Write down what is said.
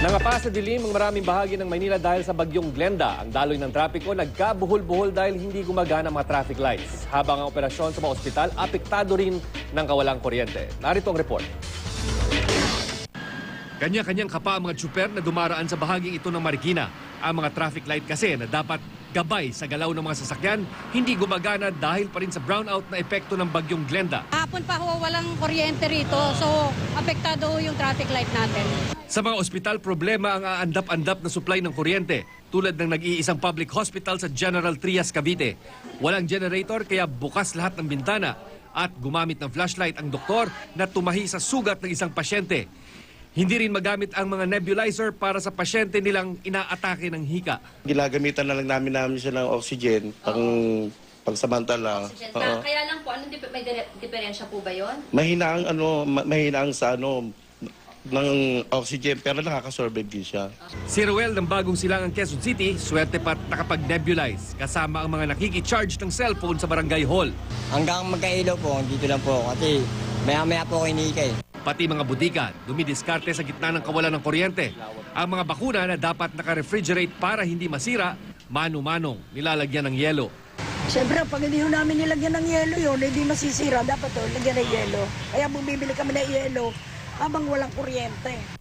Nangapa sa dilim ang maraming bahagi ng Maynila dahil sa bagyong Glenda. Ang daloy ng trapiko nagkabuhol-buhol dahil hindi gumagana ang mga traffic lights. Habang ang operasyon sa mga ospital, apektado rin ng kawalang kuryente. Narito ang report. Kanya-kanyang kapa ang mga tsuper na dumaraan sa bahaging ito ng Marikina. Ang mga traffic light kasi na dapat gabay sa galaw ng mga sasakyan, hindi gumagana dahil pa rin sa brownout na epekto ng bagyong Glenda. Hapon pa ho, walang kuryente rito, so apektado ho yung traffic light natin. Sa mga ospital, problema ang aandap-andap na supply ng kuryente, tulad ng nag-iisang public hospital sa General Trias, Cavite. Walang generator kaya bukas lahat ng bintana at gumamit ng flashlight ang doktor na tumahi sa sugat ng isang pasyente. Hindi rin magamit ang mga nebulizer para sa pasyente nilang inaatake ng hika. Ginagamitan na lang namin siya ng oxygen pangsamantala. Kaya lang po, may diferensya po ba yon? Mahina ang sa ng oxygen pero nakaka-survive din siya. Si Ruel ng bagong silangang Quezon City, swerte pa't nakapag-nebulize kasama ang mga nakiki-charge ng cellphone sa barangay hall. Hanggang magkailaw po, dito lang po kasi maya-maya po ako inika eh. Pati mga butika, dumidiskarte sa gitna ng kawalan ng kuryente. Ang mga bakuna na dapat naka-refrigerate para hindi masira, mano-manong nilalagyan ng yelo. Siyempre, pag hindi namin nilagyan ng yelo yun, hindi masisira. Dapat lagyan ng yelo. Kaya bumibili kami ng yelo habang walang kuryente.